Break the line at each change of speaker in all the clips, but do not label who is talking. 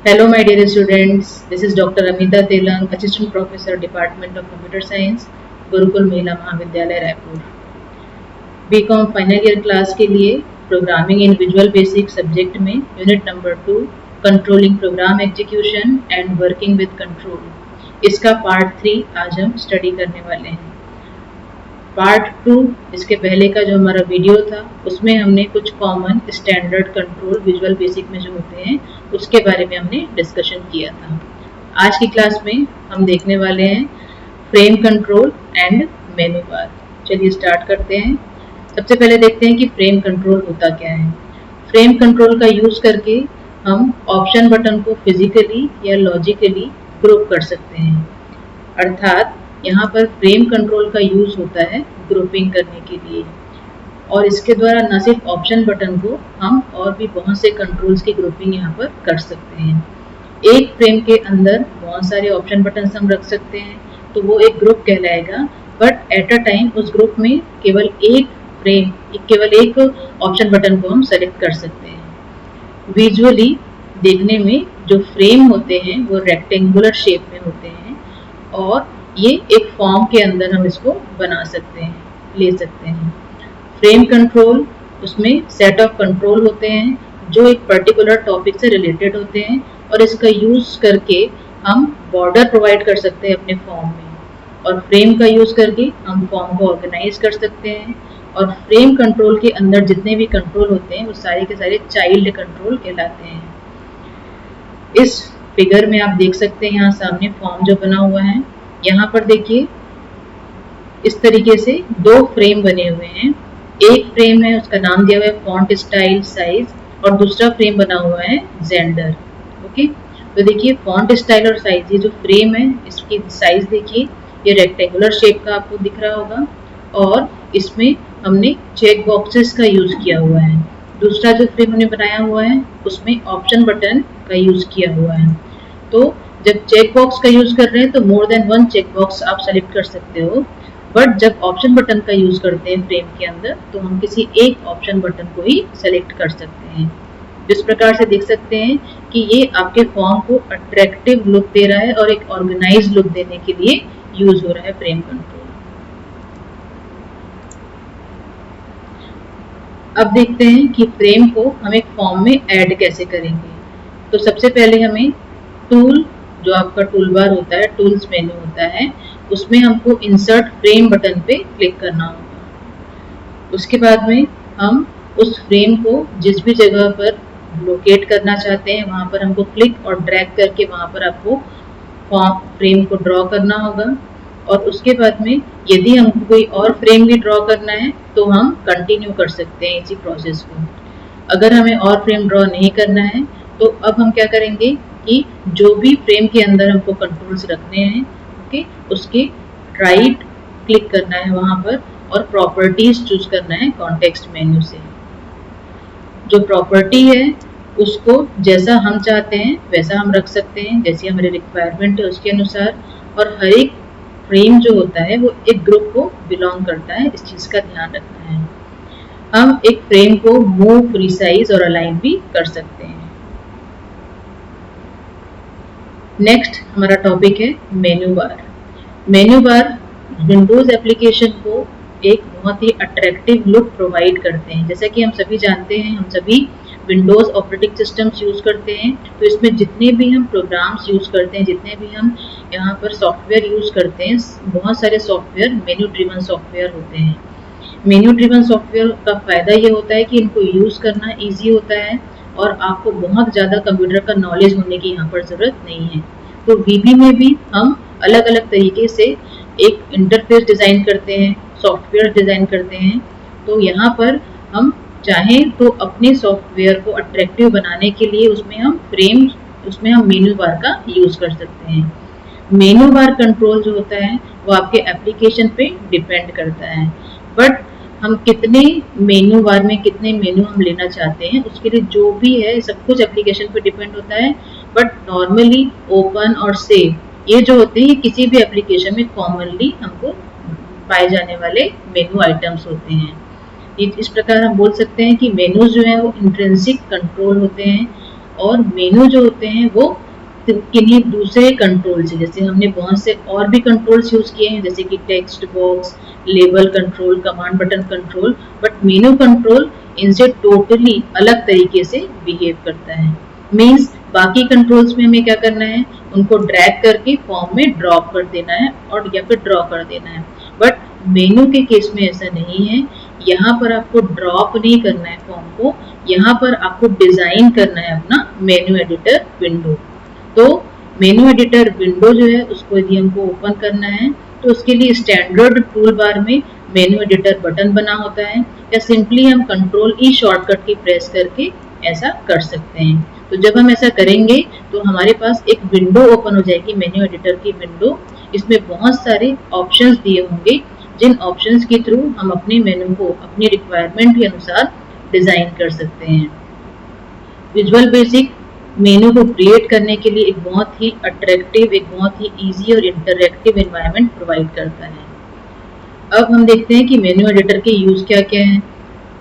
Hello, my dear students. This is Dr. Amita Telang, Assistant Professor, Department of Computer Science, Gurukul Mahila Mahavidyalaya Raipur. BCom final year class के लिए programming in visual basic subject में unit number 2 controlling program execution and working with control, इसका part 3 आज हम study करने वाले हैं। Part 2 इसके पहले का जो हमारा वीडियो था उसमें हमने कुछ common standard control visual basic में जो होते हैं उसके बारे में हमने डिस्कशन किया था। आज की क्लास में हम देखने वाले हैं फ्रेम कंट्रोल एंड मेनू बार। चलिए स्टार्ट करते हैं। सबसे पहले देखते हैं कि फ्रेम कंट्रोल होता क्या है। फ्रेम कंट्रोल का यूज करके हम ऑप्शन बटन को फिजिकली या लॉजिकली ग्रुप कर सकते हैं, अर्थात यहाँ पर फ्रेम कंट्रोल का यूज होता है ग्रुपिंग करने के लिए, और इसके द्वारा न सिर्फ ऑप्शन बटन को हम और भी बहुत से कंट्रोल्स की ग्रुपिंग यहाँ पर कर सकते हैं। एक फ्रेम के अंदर बहुत सारे ऑप्शन बटन हम रख सकते हैं, तो वो एक ग्रुप कहलाएगा। बट एट अ टाइम उस ग्रुप में केवल एक ऑप्शन बटन को हम सेलेक्ट कर सकते हैं। विजुअली देखने में जो फ्रेम होते हैं वो रेक्टेंगुलर शेप में होते हैं, और ये एक फॉर्म के अंदर हम इसको बना सकते हैं, ले सकते हैं। फ्रेम कंट्रोल, उसमें सेट ऑफ कंट्रोल होते हैं जो एक पर्टिकुलर टॉपिक से रिलेटेड होते हैं, और इसका यूज करके हम बॉर्डर प्रोवाइड कर सकते हैं अपने फॉर्म में, और फ्रेम का यूज करके हम फॉर्म को ऑर्गेनाइज कर सकते हैं। और फ्रेम कंट्रोल के अंदर जितने भी कंट्रोल होते हैं वो सारे के सारे चाइल्ड कंट्रोल कहलाते हैं। इस फिगर में आप देख सकते हैं यहाँ सामने फॉर्म जो बना हुआ है, यहाँ पर देखिए इस तरीके से दो फ्रेम बने हुए हैं। एक फ्रेम है, उसका नाम दिया हुआ है फॉन्ट स्टाइल साइज, और दूसरा फ्रेम बना हुआ है जेंडर। ओके, तो देखिए फॉन्ट स्टाइल और साइज, ये जो फ्रेम है इसकी साइज देखिए, ये रेक्टेंगुलर शेप का आपको दिख रहा होगा, और इसमें हमने चेक बॉक्सेस का यूज किया हुआ है। दूसरा जो फ्रेम हमने बनाया हुआ है उसमें ऑप्शन बटन का यूज किया हुआ है। तो जब चेक बॉक्स का यूज कर रहे हैं तो more than one check box आप सेलेक्ट कर सकते हो, बट जब ऑप्शन बटन का यूज करते हैं फ्रेम के अंदर तो हम किसी एक ऑप्शन बटन को ही सेलेक्ट कर सकते हैं। इस प्रकार से देख सकते हैं कि ये आपके फॉर्म को अट्रैक्टिव लुक दे रहा है और एक ऑर्गेनाइज लुक देने के लिए यूज हो रहा है फ्रेम कंट्रोल। अब देखते हैं कि फ्रेम को हम एक फॉर्म में ऐड कैसे करेंगे। तो सबसे पहले हमें टूल, जो आपका टूल बार होता है, टूल्स मेन्यू होता है, उसमें हमको इंसर्ट फ्रेम बटन पे क्लिक करना होगा। उसके बाद में हम उस फ्रेम को जिस भी जगह पर लोकेट करना चाहते हैं वहाँ पर हमको क्लिक और ड्रैग करके वहाँ पर आपको फ्रेम को ड्रॉ करना होगा। और उसके बाद में यदि हमको कोई और फ्रेम भी ड्रॉ करना है तो हम कंटिन्यू कर सकते हैं इसी प्रोसेस को। अगर हमें और फ्रेम ड्रॉ नहीं करना है तो अब हम क्या करेंगे कि जो भी फ्रेम के अंदर हमको कंट्रोल्स रखने हैं, ओके, उसके राइट क्लिक करना है वहाँ पर, और प्रॉपर्टीज चूज करना है कॉन्टेक्स्ट मेन्यू से। जो प्रॉपर्टी है उसको जैसा हम चाहते हैं वैसा हम रख सकते हैं, जैसी हमारी रिक्वायरमेंट है उसके अनुसार। और हर एक फ्रेम जो होता है वो एक ग्रुप को बिलोंग करता है, इस चीज़ का ध्यान रखना है। हम एक फ्रेम को मूव, रिसाइज और अलाइन भी कर सकते हैं। नेक्स्ट हमारा टॉपिक है menu bar. Menu bar Windows application को एक बहुत ही अट्रैक्टिव लुक प्रोवाइड करते हैं। जैसा कि हम सभी जानते हैं, हम सभी विंडोज ऑपरेटिंग सिस्टम्स यूज करते हैं, तो इसमें जितने भी हम प्रोग्राम्स यूज करते हैं, जितने भी हम यहाँ पर सॉफ्टवेयर यूज करते हैं, बहुत सारे सॉफ्टवेयर मेन्यू ड्रिवन सॉफ्टवेयर होते हैं। मेन्यू ड्रिवन सॉफ्टवेयर का फायदा ये होता है कि इनको यूज करना ईजी होता है, और आपको बहुत ज़्यादा कंप्यूटर का नॉलेज होने की यहाँ पर ज़रूरत नहीं है। तो वीबी में भी हम अलग अलग तरीके से एक इंटरफेस डिज़ाइन करते हैं, सॉफ्टवेयर डिज़ाइन करते हैं। तो यहाँ पर हम चाहें तो अपने सॉफ्टवेयर को अट्रैक्टिव बनाने के लिए उसमें हम मेन्यू बार का यूज़ कर सकते हैं। मेन्यू बार कंट्रोल जो होता है वो आपके एप्लीकेशन पे डिपेंड करता है, बट हम कितने मेन्यू बार में कितने मेन्यू हम लेना चाहते हैं उसके लिए जो भी है सब कुछ एप्लीकेशन पे डिपेंड होता है। बट नॉर्मली ओपन और सेव, ये जो होते हैं किसी भी एप्लीकेशन में कॉमनली हमको पाए जाने वाले मेन्यू आइटम्स होते हैं। इस प्रकार हम बोल सकते हैं कि मेन्यूज जो है वो इंट्रिंसिक कंट्रोल होते हैं, और मेनू जो होते हैं वो किन्हीं दूसरे कंट्रोल से, जैसे हमने बहुत से और भी कंट्रोल्स यूज किए हैं जैसे कि text box, label control, command button control, but menu control इनसे टोटली अलग तरीके से बिहेव करता है। मीन्स बाकी कंट्रोल्स में हमें क्या करना है, उनको ड्रैग करके फॉर्म में ड्रॉप कर देना है और या फिर ड्रॉ कर देना है, बट मेनू के केस में ऐसा नहीं है। यहाँ पर आपको ड्रॉप नहीं करना है फॉर्म को, यहाँ पर आपको डिजाइन करना है अपना मेनू एडिटर विंडो। तो मेनू एडिटर विंडो जो है उसको यदि हमको ओपन करना है तो उसके लिए स्टैंडर्ड टूल बार में मेनू एडिटर बटन बना होता है, या सिंपली हम कंट्रोल ई शॉर्टकट की प्रेस करके ऐसा कर सकते हैं। तो जब हम ऐसा करेंगे तो हमारे पास एक विंडो ओपन हो जाएगी, मेन्यू एडिटर की विंडो। इसमें बहुत सारे ऑप्शंस दिए होंगे, जिन ऑप्शंस के थ्रू हम अपने मेनू को अपनी रिक्वायरमेंट के अनुसार डिजाइन कर सकते हैं। विजुअल बेसिक मेनू को क्रिएट करने के लिए एक बहुत ही अट्रैक्टिव, एक बहुत ही इजी और इंटरैक्टिव एनवायरनमेंट प्रोवाइड करता है। अब हम देखते हैं कि मेन्यू एडिटर के यूज क्या क्या हैं।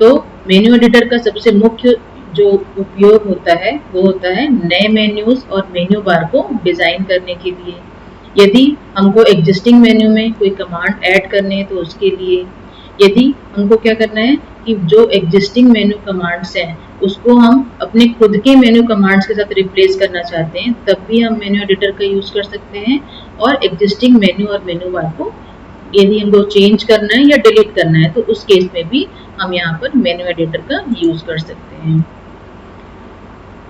तो मेन्यू एडिटर का सबसे मुख्य जो उपयोग होता है वो होता है नए मेन्यूज और मेन्यू बार को डिजाइन करने के लिए। यदि हमको एग्जिस्टिंग मेन्यू में कोई कमांड ऐड करने हैं तो उसके लिए, यदि हमको क्या करना है कि जो एग्जिस्टिंग मेन्यू कमांड्स हैं उसको हम अपने खुद के मेन्यू कमांड्स के साथ रिप्लेस करना चाहते हैं, तब भी हम मेन्यू एडिटर का यूज कर सकते हैं। और एग्जिस्टिंग मेन्यू और मेन्यू बार को यदि हमको चेंज करना है या डिलीट करना है तो उस केस में भी हम यहाँ पर मेन्यू एडिटर का यूज कर सकते हैं।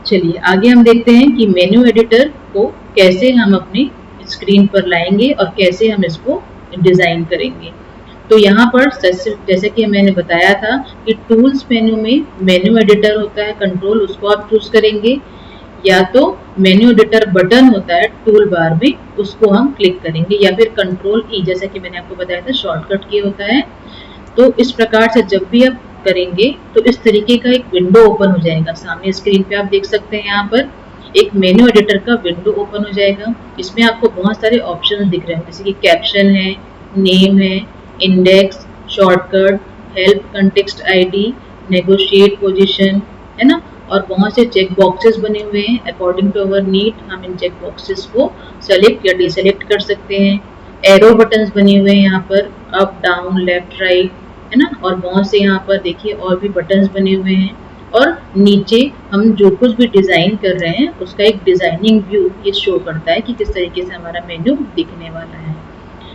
चलिए आगे हम देखते हैं कि मेन्यू एडिटर को कैसे हम अपनी स्क्रीन पर लाएंगे और कैसे हम इसको डिजाइन करेंगे। तो यहाँ पर जैसे कि मैंने बताया था कि टूल्स मेन्यू में मेन्यू एडिटर होता है कंट्रोल, उसको आप चूज करेंगे, या तो मेन्यू एडिटर बटन होता है टूल बार में, उसको हम क्लिक करेंगे, या फिर कंट्रोल ई जैसे कि मैंने आपको बताया था शॉर्टकट की होता है। तो इस प्रकार से जब भी आप करेंगे तो इस तरीके का एक विंडो ओपन हो जाएगा सामने स्क्रीन पे। आप देख सकते हैं यहाँ पर एक मेन्यू एडिटर का विंडो ओपन हो जाएगा। इसमें आपको बहुत सारे ऑप्शन दिख रहे हैं जैसे कि कैप्शन है, नेम है, index, shortcut, help, context ID, negotiate position, है ना, और बहुत से चेक बॉक्सेस बने हुए हैं। अकॉर्डिंग टू अवर नीड हम इन चेक बॉक्सेस को सेलेक्ट या डिसेलेक्ट कर सकते हैं। एरो बटन्स बने हुए हैं यहाँ पर, अप, डाउन, लेफ्ट, राइट, है ना, और बहुत से यहाँ पर देखिए और भी बटन्स बने हुए हैं। और नीचे हम जो कुछ भी डिजाइन कर रहे हैं उसका एक डिजाइनिंग व्यू ये शो करता है कि किस तरीके से हमारा मेन्यू दिखने वाला है।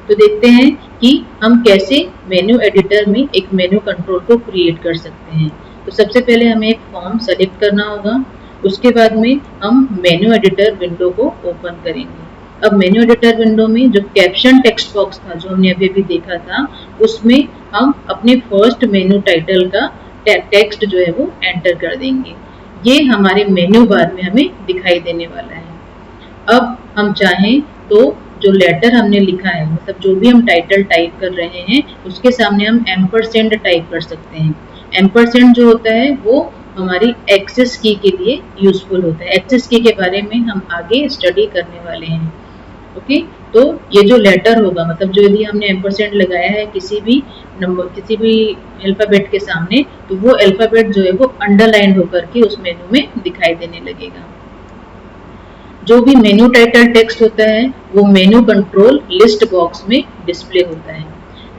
तो देखते हैं कि हम कैसे मेन्यू एडिटर में एक मेन्यू कंट्रोल को क्रिएट कर सकते हैं। तो सबसे पहले हमें एक फॉर्म सेलेक्ट करना होगा, उसके बाद में हम मेन्यू एडिटर विंडो को ओपन करेंगे। अब मेन्यू एडिटर विंडो में जो कैप्शन टेक्स्ट बॉक्स था जो हमने अभी देखा था, उसमें हम अपने फर्स्ट मेन्यू टाइटल का टेक्स्ट जो है वो एंटर कर देंगे। ये हमारे मेन्यू बार में हमें दिखाई देने वाला है। अब हम चाहें तो जो लेटर हमने लिखा है, मतलब जो भी हम टाइटल टाइप कर रहे हैं उसके सामने हम एम्परसेंड टाइप कर सकते हैं। एम्परसेंड जो होता है वो हमारी एक्सेस की के लिए यूजफुल होता है। एक्सेस की के बारे में हम आगे स्टडी करने वाले हैं। ओके, तो ये जो लेटर होगा, मतलब जो यदि हमने एम्परसेंड लगाया है किसी भी नंबर, किसी भी अल्फाबेट के सामने, तो वो अल्फाबेट जो है वो अंडरलाइन होकर के उस मेनू में दिखाई देने लगेगा। जो भी मेनू टाइटल टेक्स्ट होता है वो मेनू कंट्रोल लिस्ट बॉक्स में डिस्प्ले होता है।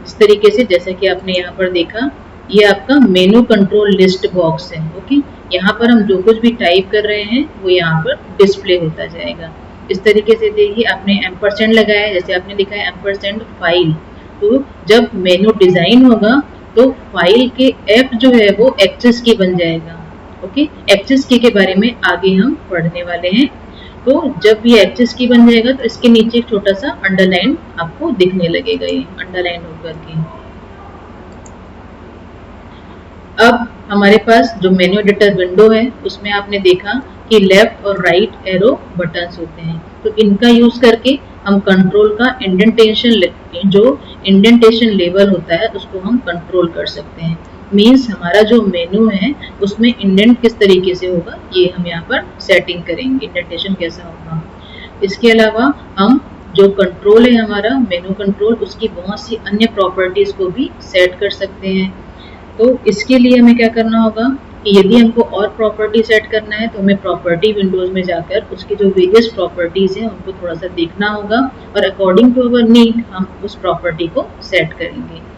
इस तरीके से जैसा कि आपने यहाँ पर देखा, ये आपका मेनू कंट्रोल लिस्ट बॉक्स है। ओके, यहाँ पर हम जो कुछ भी टाइप कर रहे हैं वो यहाँ पर डिस्प्ले होता जाएगा। इस तरीके से देखिए आपने एम्परसेंड लगाया है, जैसे आपने लिखा है एम्परसेंड फाइल, तो जब मेनू डिजाइन होगा तो फाइल के एफ जो है वो एक्सेस की बन जाएगा। ओके, एक्सेस की के बारे में आगे हम पढ़ने वाले हैं। तो जब ये एक्सेस की बन जाएगा तो इसके नीचे एक छोटा सा अंडरलाइन आपको दिखने लगेगा, ये अंडरलाइन होकर के। अब हमारे पास जो मेन्यू एडिटर विंडो है उसमें आपने देखा कि लेफ्ट और राइट एरो बटन्स होते हैं। तो इनका यूज करके हम कंट्रोल का इंडेंटेशन लेवल होता है उसको हम कंट्रोल कर सकते हैं। मीन्स हमारा जो मेनू है उसमें इंडेंट किस तरीके से होगा ये हम यहाँ पर सेटिंग करेंगे, इंडेंटेशन कैसा होगा। इसके अलावा हम जो कंट्रोल है हमारा मेनू कंट्रोल, उसकी बहुत सी अन्य प्रॉपर्टीज को भी सेट कर सकते हैं। तो इसके लिए हमें क्या करना होगा, कि यदि हमको और प्रॉपर्टी सेट करना है तो हमें प्रॉपर्टी विंडोज में जाकर उसकी जो वेरियस प्रॉपर्टीज हैं उनको थोड़ा सा देखना होगा और अकॉर्डिंग टू अवर नीड हम उस प्रॉपर्टी को सेट करेंगे।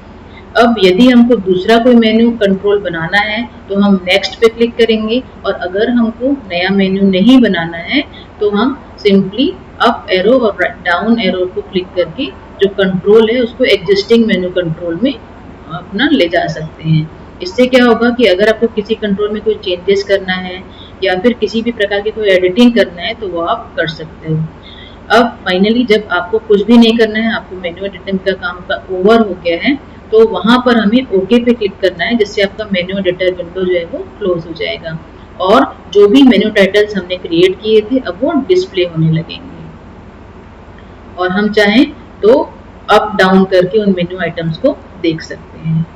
अब यदि हमको दूसरा कोई मेन्यू कंट्रोल बनाना है तो हम नेक्स्ट पे क्लिक करेंगे, और अगर हमको नया मेन्यू नहीं बनाना है तो हम सिंपली अप एरो और डाउन एरो को क्लिक करके जो कंट्रोल है उसको एग्जिस्टिंग मेन्यू कंट्रोल में अपना ले जा सकते हैं। इससे क्या होगा कि अगर आपको किसी कंट्रोल में कोई चेंजेस करना है या फिर किसी भी प्रकार की कोई एडिटिंग करना है तो वो आप कर सकते हो। अब फाइनली जब आपको कुछ भी नहीं करना है, आपको मेन्यू एडिटिंग का काम का ओवर हो गया है, तो वहां पर हमें ओके पे क्लिक करना है, जिससे आपका मेन्यू एडिटर विंडो जो है वो क्लोज हो जाएगा और जो भी मेन्यू टाइटल्स हमने क्रिएट किए थे अब वो डिस्प्ले होने लगेंगे और हम चाहें तो अप डाउन करके उन मेन्यू आइटम्स को देख सकते हैं।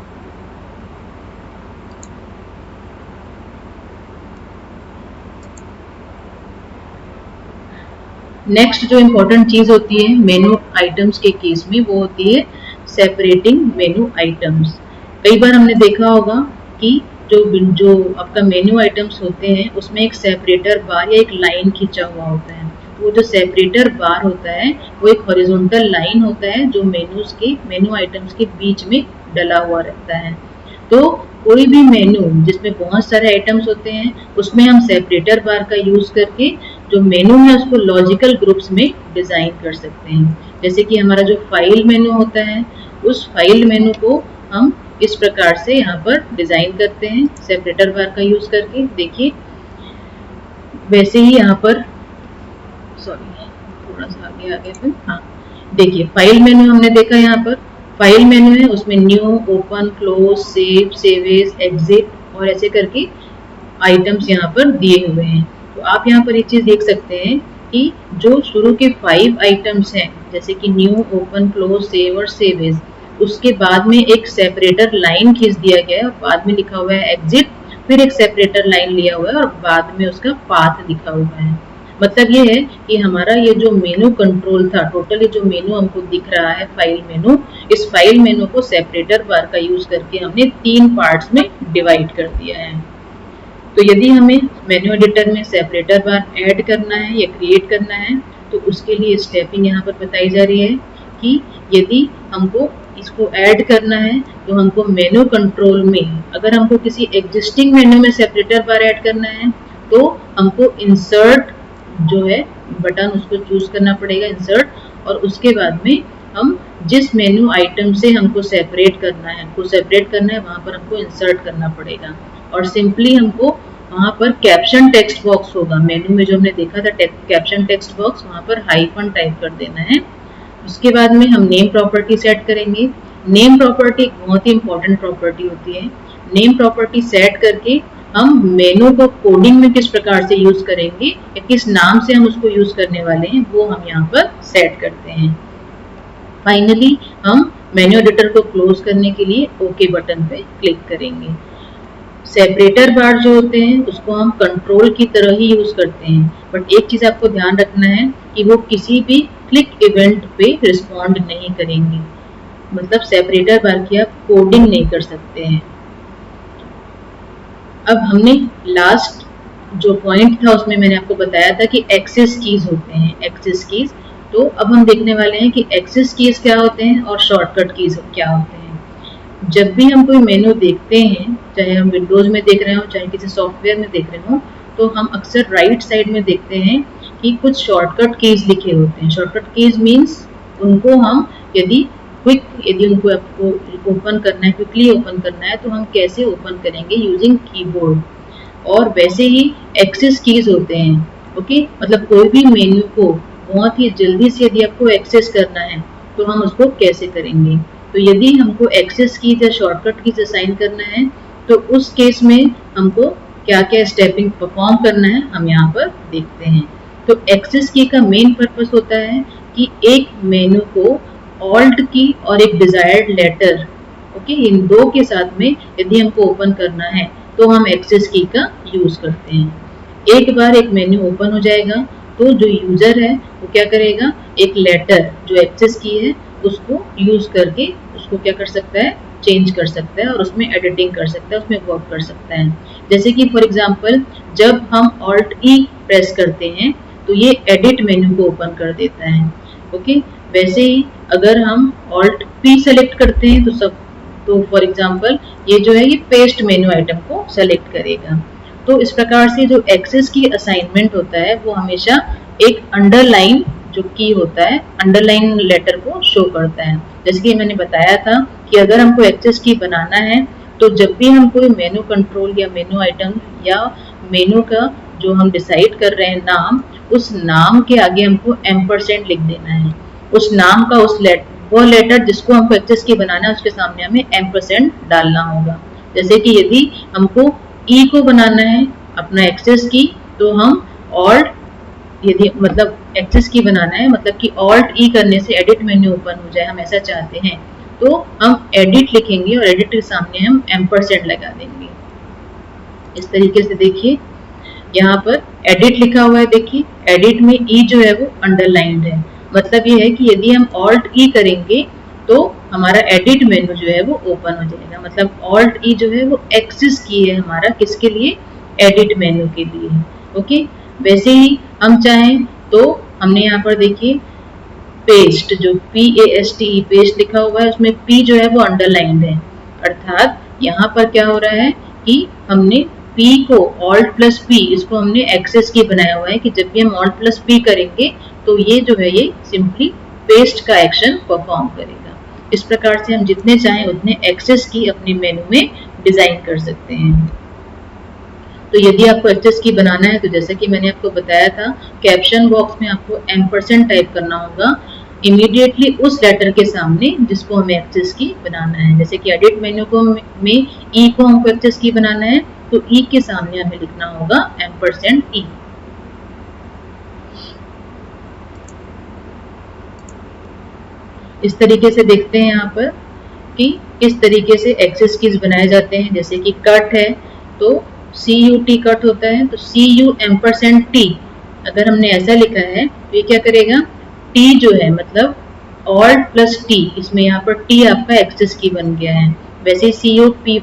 नेक्स्ट जो इम्पोर्टेंट चीज होती है मेन्यू आइटम्स के केस में वो होती है सेपरेटिंग मेन्यू आइटम्स। कई बार हमने देखा होगा कि जो आपका मेन्यू आइटम्स होते हैं उसमें एक सेपरेटर बार या एक लाइन खींचा हुआ होता है। वो जो सेपरेटर बार होता है वो एक हॉरिजॉन्टल लाइन होता है जो मेन्यू आइटम्स के बीच में डला हुआ रहता है। तो कोई भी मेन्यू जिसमें बहुत सारे आइटम्स होते हैं उसमें हम सेपरेटर बार का यूज करके जो मेन्यू है उसको लॉजिकल ग्रुप्स में डिजाइन कर सकते हैं। जैसे कि हमारा जो फाइल मेन्यू होता है उस फाइल मेन्यू को हम इस प्रकार से यहाँ पर डिजाइन करते हैं सेपरेटर बार का यूज करके। देखिए वैसे ही यहाँ पर थोड़ा सा आगे फिर हाँ देखिए फाइल मेन्यू हमने देखा, यहाँ पर फाइल मेन्यू है उसमें new, open, close, save, save as, exit और ऐसे करके आइटम्स यहाँ पर दिए हुए हैं। तो आप यहाँ पर एक चीज देख सकते हैं कि जो शुरू के 5 आइटम्स हैं जैसे कि न्यू, ओपन, क्लोज, सेव और सेव एज, उसके बाद में एक सेपरेटर लाइन खींच दिया गया है और बाद में लिखा हुआ है एग्जिट, फिर एक सेपरेटर लाइन लिया हुआ है और बाद में उसका पाथ लिखा हुआ है। मतलब ये है कि हमारा ये जो मेनू कंट्रोल था, टोटली जो मेनू हमको दिख रहा है फाइल मेनू, इस फाइल मेनू को सेपरेटर बार का यूज करके हमने 3 पार्ट्स में डिवाइड कर दिया है। तो यदि हमें मेन्यू एडिटर में सेपरेटर बार ऐड करना है या क्रिएट करना है तो उसके लिए स्टेपिंग यहाँ पर बताई जा रही है कि यदि हमको इसको ऐड करना है तो हमको मेन्यू कंट्रोल में, अगर हमको किसी एग्जिस्टिंग मेन्यू में सेपरेटर बार ऐड करना है तो हमको इंसर्ट जो है बटन उसको चूज करना पड़ेगा, इंसर्ट, और उसके बाद में हम जिस मेन्यू आइटम से हमको सेपरेट करना है वहां पर हमको इंसर्ट करना पड़ेगा और सिंपली हमको वहां पर कैप्शन टेक्स्ट बॉक्स होगा। मेन्यू में जो हमने देखा था कैप्शन टेक्स्ट बॉक्स, वहां पर हाइफन टाइप कर देना है। उसके बाद में हम नेम प्रॉपर्टी सेट करेंगे। नेम प्रॉपर्टी एक बहुत ही इंपॉर्टेंट प्रॉपर्टी होती है। नेम प्रॉपर्टी सेट करके हम मेनू को कोडिंग में किस प्रकार से यूज करेंगे या किस नाम से हम उसको यूज करने वाले हैं वो हम यहाँ पर सेट करते हैं। फाइनली हम मेन्यू एडिटर को क्लोज करने के लिए ओके बटन पे क्लिक करेंगे। सेपरेटर बार जो होते हैं उसको हम कंट्रोल की तरह ही यूज करते हैं, बट एक चीज आपको ध्यान रखना है कि वो किसी भी क्लिक इवेंट पे रिस्पॉन्ड नहीं करेंगे। मतलब सेपरेटर बार की आप कोडिंग नहीं कर सकते हैं। अब हमने लास्ट जो पॉइंट था उसमें मैंने आपको बताया था कि एक्सेस कीज होते हैं, एक्सेस कीज। तो अब हम देखने वाले हैं कि एक्सेस कीज क्या होते हैं और शॉर्टकट कीज क्या होते हैं। जब भी हम कोई मेनू देखते हैं, चाहे हम विंडोज में देख रहे हो चाहे किसी सॉफ्टवेयर में देख रहे हो, तो हम अक्सर राइट साइड में देखते हैं कि कुछ शॉर्टकट कीज लिखे होते हैं। शॉर्टकट कीज मीन्स उनको हम यदि उनको आपको ओपन करना है, क्विकली ओपन करना है, तो हम कैसे ओपन करेंगे यूजिंग कीबोर्ड। और वैसे ही एक्सेस कीज होते हैं। ओके, मतलब कोई भी मेन्यू को बहुत ही जल्दी से यदि आपको एक्सेस करना है तो हम उसको कैसे करेंगे। तो यदि हमको एक्सेस कीज या शॉर्टकट कीज असाइन करना है तो उस केस में हमको क्या क्या स्टेपिंग परफॉर्म करना है हम यहाँ पर देखते हैं। तो एक्सेस की का मेन पर्पस होता है कि एक मेन्यू को ऑल्ट की और एक डिजायर्ड लेटर, ओके, इन दो के साथ में यदि हमको ओपन करना है तो हम एक्सेस की का यूज करते हैं। एक बार एक मेन्यू ओपन हो जाएगा तो जो यूजर है वो क्या करेगा, एक लेटर जो एक्सेस की है उसको यूज करके उसको क्या कर सकता है, चेंज कर सकता है और उसमें एडिटिंग कर सकता है, उसमें वर्क कर सकता है। जैसे कि फॉर एग्जांपल जब हम Alt E प्रेस करते हैं तो ये एडिट मेन्यू को ओपन कर देता है। ओके, वैसे ही अगर हम Alt P सेलेक्ट करते हैं तो फॉर एग्जांपल ये जो है ये पेस्ट मेन्यू आइटम को सेलेक्ट करेगा। तो इस प्रकार से जो एक्सेस की असाइनमेंट होता है वो हमेशा एक अंडरलाइन जो की होता है, अंडरलाइन लेटर को शो करता है। जैसे कि मैंने बताया था कि अगर हमको एक्सेस की बनाना है तो जब भी हम कोई मेनू कंट्रोल या मेनू आइटम या मेनू का जो हम डिसाइड कर रहे हैं नाम, उस नाम के आगे हमको एम्परसेंड लिख देना है। उस नाम का वो लेटर जिसको हमको एक्सेस की बनाना है उसके सामने हमें एम्परसेंड डालना होगा। जैसे कि यदि हमको ई को बनाना है अपना एक्सेस की तो हम ऑल्ट, यदि मतलब एक्सेस की बनाना है मतलब कि ऑल्ट ई करने से एडिट मेन्यू ओपन हो जाए, हम ऐसा चाहते हैं तो हम एडिट लिखेंगे और एडिट के सामने हम एम्परसेंड लगा देंगे। इस तरीके से देखिए यहाँ पर एडिट लिखा हुआ है, देखिए एडिट में ई जो है वो अंडरलाइंड है। मतलब ये है कि यदि हम ऑल्ट ई करेंगे तो हमारा एडिट मेन्यू जो है वो ओपन हो जाएगा। मतलब ऑल्ट ई जो है वो एक्सेस की है हमारा किसके लिए, एडिट मेन्यू के लिए। ओके, वैसे ही हम चाहें तो हमने यहाँ पर देखिए पेस्ट जो PAST पेस्ट लिखा हुआ है उसमें P जो है वो अंडरलाइंड है। अर्थात यहाँ पर क्या हो रहा है कि हमने P को Alt प्लस P इसको हमने एक्सेस की बनाया हुआ है कि जब भी हम Alt प्लस P करेंगे तो ये जो है ये सिंपली पेस्ट का एक्शन परफॉर्म करेगा। इस प्रकार से हम जितने चाहें उतने एक्सेस की अपने मेनू में डिजाइन कर सकते हैं। तो यदि आपको एक्सेस की बनाना है तो जैसे कि मैंने आपको बताया था कैप्शन बॉक्स में आपको एम्परसेंड टाइप करना होगा इमीडिएटली उस लेटर के सामने जिसको हमें एक्सेस की बनाना है। जैसे कि एडिट मेन्यू को में ई को हमको एक्सेस की बनाना है तो ई के सामने हमें लिखना होगा एम्परसेंड ई। इस तरीके से देखते हैं यहाँ पर कि किस तरीके से एक्सेस कीज बनाए जाते हैं। जैसे कि कट है तो CUT कट होता है तो CU एम्परसेंड T, अगर हमने ऐसा लिखा है तो ये क्या करेगा, T जो है मतलब Alt प्लस T, इसमें यहाँ पर T आपका एक्सेस की बन गया है। वैसे COPY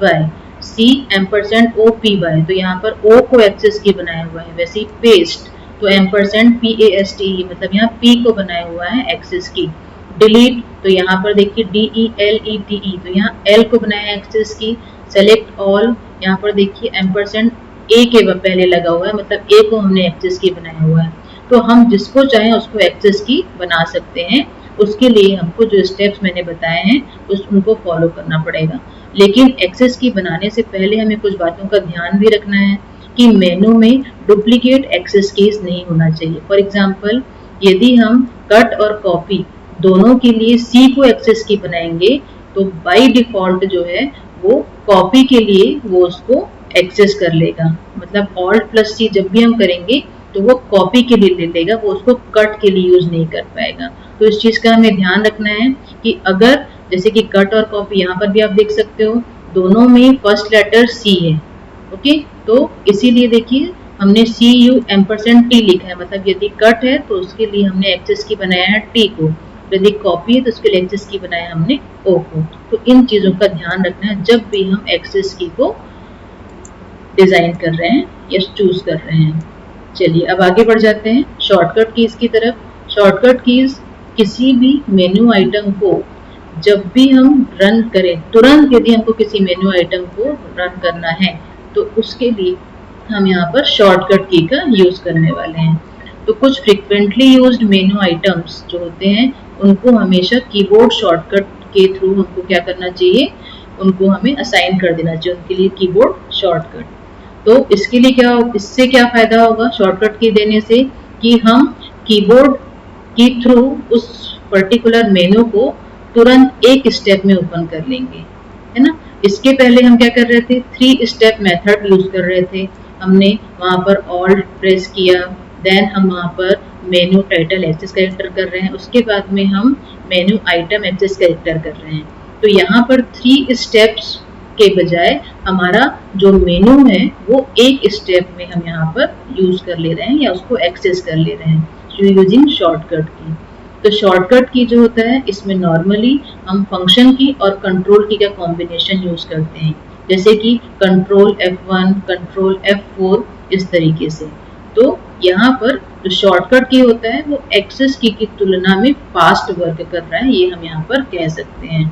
C एम्परसेंड OPY तो यहाँ पर O को एक्सेस की बनाया हुआ है। वैसे पेस्ट तो एम्परसेंड PAST मतलब यहाँ P को बनाया हुआ है एक्सेस की। डिलीट तो यहाँ पर देखिए DELETE तो यहाँ L को बनाया है एक्सेस की। सेलेक्ट ऑल यहाँ पर देखिए एम्परसेंड ए के पहले लगा हुआ है मतलब ए को हमने एक्सेस की बनाया हुआ है। तो हम जिसको चाहें उसको एक्सेस की बना सकते हैं। उसके लिए हमको जो स्टेप्स मैंने बताए हैं उनको फॉलो करना पड़ेगा। लेकिन एक्सेस की बनाने से पहले हमें कुछ बातों का ध्यान भी रखना है कि मेनू में डुप्लीकेट एक्सेस कीज नहीं होना चाहिए। फॉर एग्जाम्पल यदि हम कट और कॉपी दोनों के लिए C को एक्सेस की बनाएंगे तो बाय डिफॉल्ट जो है वो कॉपी के लिए वो उसको एक्सेस कर लेगा। मतलब Alt प्लस C जब भी हम करेंगे तो वो कॉपी के लिए ले लेगा, वो उसको कट के लिए यूज नहीं कर पाएगा। तो इस चीज का हमें ध्यान रखना है कि अगर जैसे कि कट और कॉपी यहाँ पर भी आप देख सकते हो दोनों में फर्स्ट लेटर C है। ओके, तो इसीलिए देखिए हमने CU एम्परसेंड T लिखा है। मतलब यदि कट है तो उसके लिए हमने एक्सेस की बनाया है T को, यदि कॉपी है तो उसके लिए एक्सेस की बनाया हमने O को। तो इन चीजों का ध्यान रखना है जब भी हम एक्सेस की को डिजाइन कर रहे हैं या चूज कर रहे हैं। चलिए अब आगे बढ़ जाते हैं शॉर्टकट कीज की तरफ। शॉर्टकट कीज किसी भी मेन्यू आइटम को जब भी हम रन करें, तुरंत यदि हमको किसी मेन्यू आइटम को रन करना है तो उसके लिए हम यहाँ पर शॉर्टकट की का यूज करने वाले हैं। तो कुछ फ्रिक्वेंटली यूज्ड मेन्यू आइटम्स जो होते हैं उनको हमेशा कीबोर्ड शॉर्टकट के थ्रू हमको क्या करना चाहिए, उनको हमें असाइन कर देना चाहिए उनके लिए कीबोर्ड शॉर्टकट। तो इसके लिए इससे क्या फायदा होगा शॉर्टकट की देने से कि हम कीबोर्ड के थ्रू उस पर्टिकुलर मेनू को तुरंत एक स्टेप में ओपन कर लेंगे, है ना। इसके पहले हम क्या कर रहे थे, 3 स्टेप मेथड यूज कर रहे थे। हमने वहां पर ऑल्ट प्रेस किया, देन हम वहां पर मेनू टाइटल एक्सेस कैरेक्टर कर रहे हैं, उसके बाद में हम मेनू आइटम एक्सेस कैरेक्टर कर रहे हैं। तो यहाँ पर 3 स्टेप्स के बजाय हमारा जो मेनू है वो एक स्टेप में हम यहाँ पर यूज कर ले रहे हैं या उसको एक्सेस कर ले रहे हैं यूजिंग शॉर्टकट की। तो शॉर्टकट की जो होता है इसमें नॉर्मली हम फंक्शन की और कंट्रोल की का कॉम्बिनेशन यूज करते हैं। जैसे कि कंट्रोल F1, कंट्रोल F4, इस तरीके से। तो यहाँ पर जो शॉर्टकट की होता है वो एक्सेस की तुलना में फास्ट वर्क कर रहा है, ये हम यहाँ पर कह सकते हैं।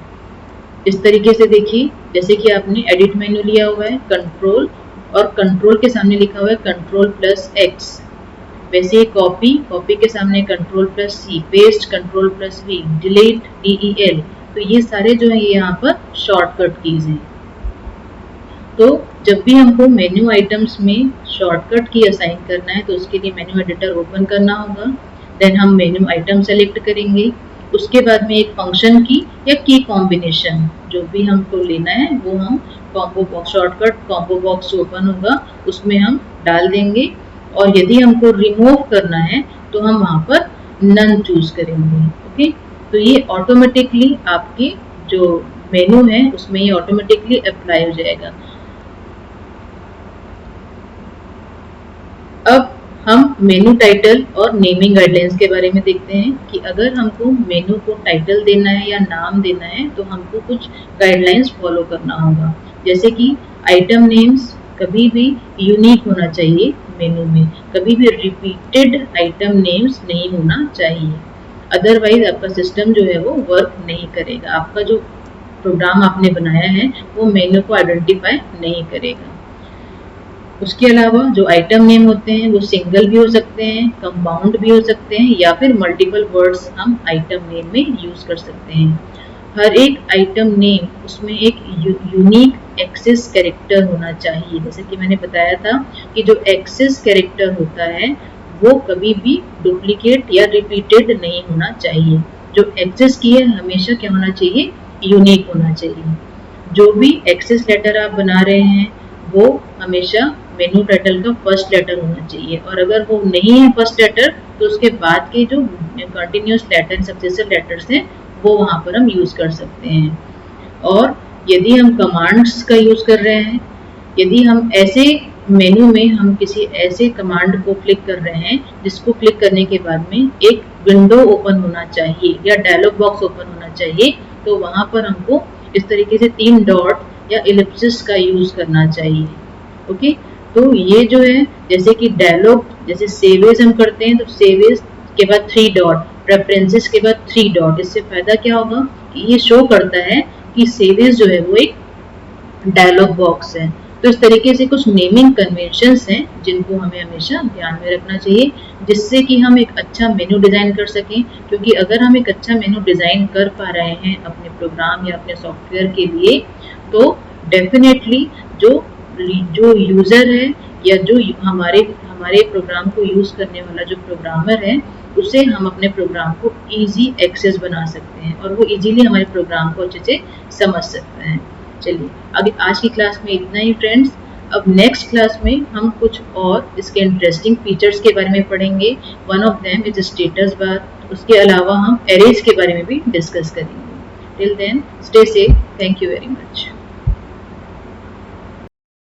इस तरीके से देखिए, जैसे कि आपने एडिट मेन्यू लिया हुआ है, कंट्रोल और कंट्रोल के सामने लिखा हुआ है कंट्रोल प्लस एक्स, वैसे ही कॉपी के सामने control plus C, paste control plus V, delete DEL, तो ये सारे जो है ये यहाँ पर शॉर्टकट कीज हैं। तो जब भी हमको मेन्यू आइटम्स में शॉर्टकट की असाइन करना है तो उसके लिए मेन्यू एडिटर ओपन करना होगा। देन हम मेन्यू आइटम सेलेक्ट करेंगे, उसके बाद में एक फंक्शन की या की कॉम्बिनेशन जो भी हमको लेना है वो हम combo box, shortcut combo box open होगा उसमें हम डाल देंगे। और यदि हमको रिमूव करना है तो हम वहाँ पर नन चूज करेंगे। ओके, तो ये ऑटोमेटिकली आपके जो मेन्यू है उसमें ये ऑटोमेटिकली अप्लाई हो जाएगा। अब हम मेनू टाइटल और नेमिंग गाइडलाइंस के बारे में देखते हैं कि अगर हमको मेनू को टाइटल देना है या नाम देना है तो हमको कुछ गाइडलाइंस फॉलो करना होगा। जैसे कि आइटम नेम्स कभी भी यूनिक होना चाहिए मेनू में, कभी भी रिपीटेड आइटम नेम्स नहीं होना चाहिए, अदरवाइज आपका सिस्टम जो है वो वर्क नहीं करेगा, आपका जो प्रोग्राम आपने बनाया है वो मेनू को आइडेंटिफाई नहीं करेगा। उसके अलावा जो आइटम नेम होते हैं वो सिंगल भी हो सकते हैं, कंपाउंड भी हो सकते हैं, या फिर मल्टीपल वर्ड्स हम आइटम नेम में यूज कर सकते हैं। हर एक आइटम नेम उसमें एक यूनिक एक्सेस कैरेक्टर होना चाहिए। जैसे कि मैंने बताया था कि जो एक्सेस कैरेक्टर होता है वो कभी भी डुप्लीकेट या रिपीटेड नहीं होना चाहिए। जो एक्सेस की है हमेशा क्या होना चाहिए, यूनिक होना चाहिए। जो भी एक्सेस लेटर आप बना रहे हैं वो हमेशा मेनू टाइटल का फर्स्ट लेटर होना चाहिए, और अगर वो नहीं है फर्स्ट लेटर तो उसके बाद के जो कंटिन्यूस लेटर, सक्सेसिव लेटर्स हैं वो वहाँ पर हम यूज कर सकते हैं। और यदि हम कमांड्स का यूज कर रहे हैं, यदि हम ऐसे मेनू में हम किसी ऐसे कमांड को क्लिक कर रहे हैं जिसको क्लिक करने के बाद में एक विंडो ओपन होना चाहिए या डायलॉग बॉक्स ओपन होना चाहिए, तो वहाँ पर हमको इस तरीके से 3 डॉट या इलिप्सिस का यूज करना चाहिए। ओके, तो ये जो है जैसे कि डायलॉग, जैसे सेवेज हम करते हैं तो सेवेज के बाद 3 डॉट, प्रेफरेंसेस के बाद 3 डॉट, इससे फायदा क्या होगा कि ये शो करता है कि सेवेज जो है वो एक डायलॉग बॉक्स है। तो इस तरीके से कुछ नेमिंग कन्वेंशंस हैं जिनको हमें हमेशा ध्यान में रखना चाहिए, जिससे कि हम एक अच्छा मेनू डिज़ाइन कर सकें। क्योंकि अगर हम एक अच्छा मेनू डिज़ाइन कर पा रहे हैं अपने प्रोग्राम या अपने सॉफ्टवेयर के लिए, तो डेफिनेटली जो यूज़र है या जो हमारे प्रोग्राम को यूज़ करने वाला जो प्रोग्रामर है, उसे हम अपने प्रोग्राम को ईजी एक्सेस बना सकते हैं और वो इजीली हमारे प्रोग्राम को अच्छे से समझ सकते हैं। चलिए, अभी आज की क्लास में इतना ही फ्रेंड्स। अब नेक्स्ट क्लास में हम कुछ और इसके इंटरेस्टिंग फीचर्स के बारे में पढ़ेंगे। One of them is status bar. उसके अलावा हम एरेज के बारे में भी डिस्कस करेंगे। Till then stay safe, thank you very much.